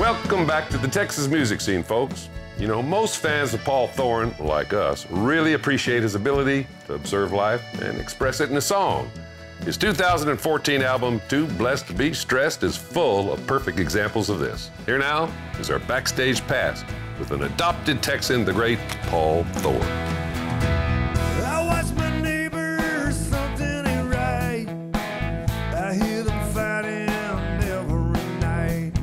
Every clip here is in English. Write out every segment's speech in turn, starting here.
Welcome back to the Texas music scene, folks. You know, most fans of Paul Thorn, like us, really appreciate his ability to observe life and express it in a song. His 2014 album, Too Blessed to Be Stressed, is full of perfect examples of this. Here now is our Backstage Pass with an adopted Texan, the great Paul Thorn. I watch my neighbors, something ain't right. I hear them fighting every night.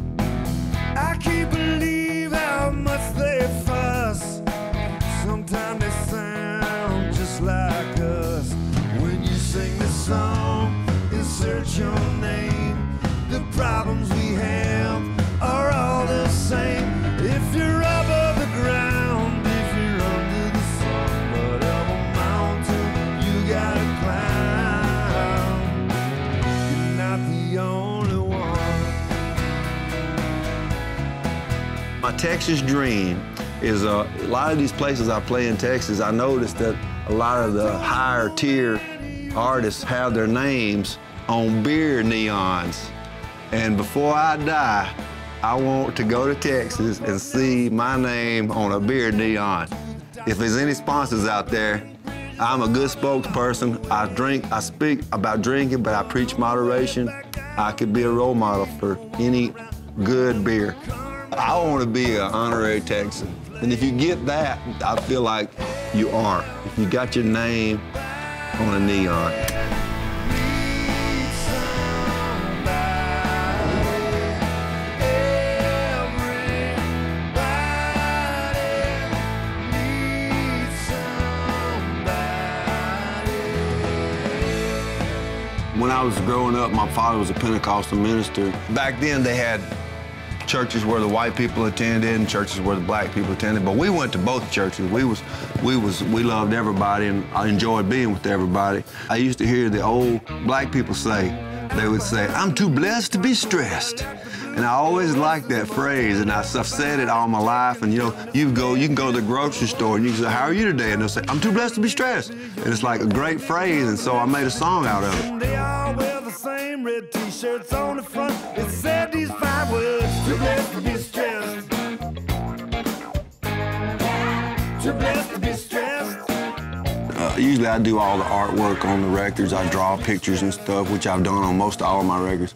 I can't believe how much they fuss. Sometimes they sound just like us. When you sing this song, insert your name. The problems we have are all the same. If you're above the ground, if you're under the sun, whatever mountain you gotta climb, you're not the only one. My Texas dream is a lot of these places I play in Texas, I noticed that a lot of the higher tier artists have their names on beer neons. And before I die, I want to go to Texas and see my name on a beer neon. If there's any sponsors out there, I'm a good spokesperson. I speak about drinking, but I preach moderation. I could be a role model for any good beer. I want to be an honorary Texan. And if you get that, I feel like you are. If you got your name on a neon. When I was growing up, my father was a Pentecostal minister. Back then, they had churches where the white people attended and churches where the black people attended, but we went to both churches. We loved everybody, and I enjoyed being with everybody. I used to hear the old black people say, they would say, "I'm too blessed to be stressed." And I always liked that phrase, and I've said it all my life. And you know, you can go to the grocery store and you can say, "How are you today?" And they'll say, "I'm too blessed to be stressed." And it's like a great phrase, and so I made a song out of it. They all wear the same red t-shirts on the front. It said these 5 words: too blessed to be stressed. Too blessed to be stressed. Usually I do all the artwork on the records. I draw pictures and stuff, which I've done on most all of my records.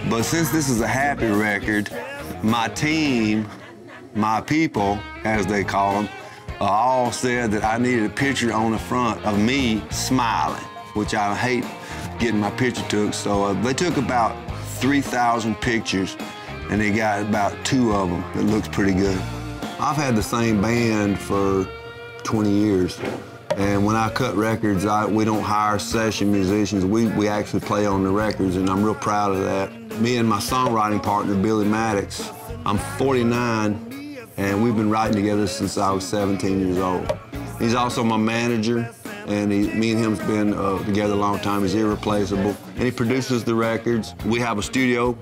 But since this is a happy record, my team, my people, as they call them, all said that I needed a picture on the front of me smiling, which I hate getting my picture took. So they took about 3,000 pictures, and they got about 2 of them that looks pretty good. I've had the same band for 20 years. And when I cut records, we don't hire session musicians. We actually play on the records, and I'm real proud of that. Me and my songwriting partner, Billy Maddox, I'm 49, and we've been writing together since I was 17 years old. He's also my manager, and me and him's been together a long time. He's irreplaceable, and he produces the records. We have a studio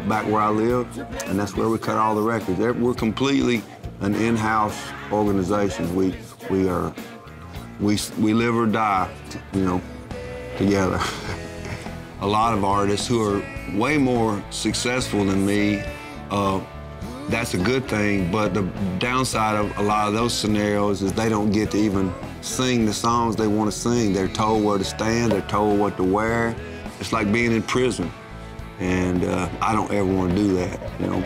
back where I live, and that's where we cut all the records. We're completely an in-house organization. We live or die, you know, together. A lot of artists who are way more successful than me, that's a good thing, but the downside of a lot of those scenarios is they don't get to even sing the songs they want to sing. They're told where to stand, they're told what to wear. It's like being in prison, and I don't ever want to do that, you know.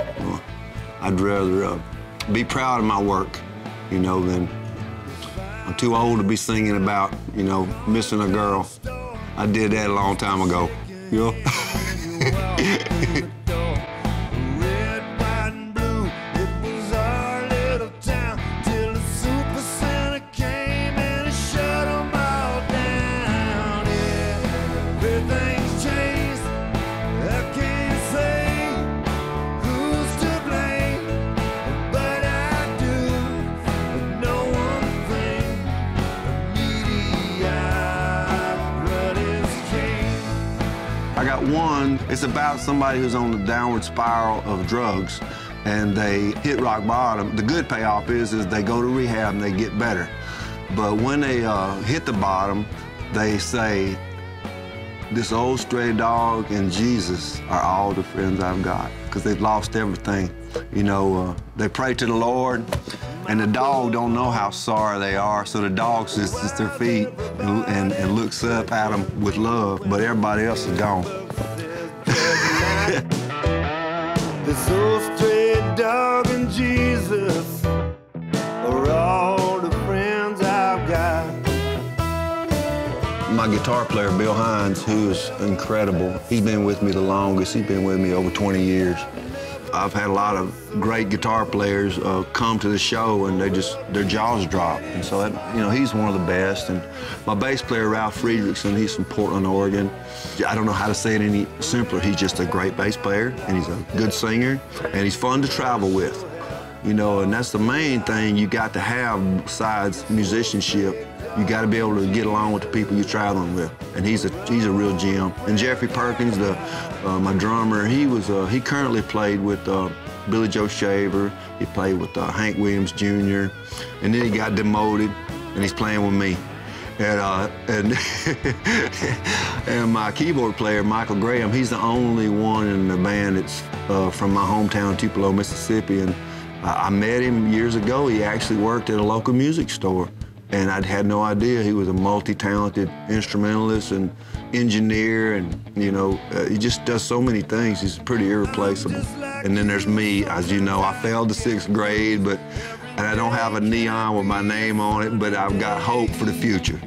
I'd rather be proud of my work, you know, than I'm too old to be singing about, you know, missing a girl. I did that a long time ago, you know? I got one, it's about somebody who's on the downward spiral of drugs, and they hit rock bottom. The good payoff is they go to rehab and they get better. But when they hit the bottom, they say, this old stray dog and Jesus are all the friends I've got, because they've lost everything. You know, they pray to the Lord, and the dog don't know how sorry they are, so the dog sits at their feet and looks up at them with love, but everybody else is gone. This old stray dog and Jesus are all the friends I've got. My guitar player, Bill Hines, who is incredible. He's been with me the longest. He's been with me over 20 years. I've had a lot of great guitar players come to the show and their jaws drop. And so, you know, he's one of the best. And my bass player, Ralph Friedrichsen, he's from Portland, Oregon. I don't know how to say it any simpler. He's just a great bass player, and he's a good singer, and he's fun to travel with. You know, and that's the main thing you got to have besides musicianship. You got to be able to get along with the people you're traveling with, and he's a real gem. And Jeffrey Perkins, my drummer, he currently played with Billy Joe Shaver. He played with Hank Williams Jr. And then he got demoted, and he's playing with me. And my keyboard player, Michael Graham, he's the only one in the band that's from my hometown, Tupelo, Mississippi. And I met him years ago. He actually worked at a local music store. And I'd had no idea he was a multi-talented instrumentalist and engineer, and, you know, he just does so many things. He's pretty irreplaceable. And then there's me. As you know, I failed the 6th grade, and I don't have a neon with my name on it, but I've got hope for the future.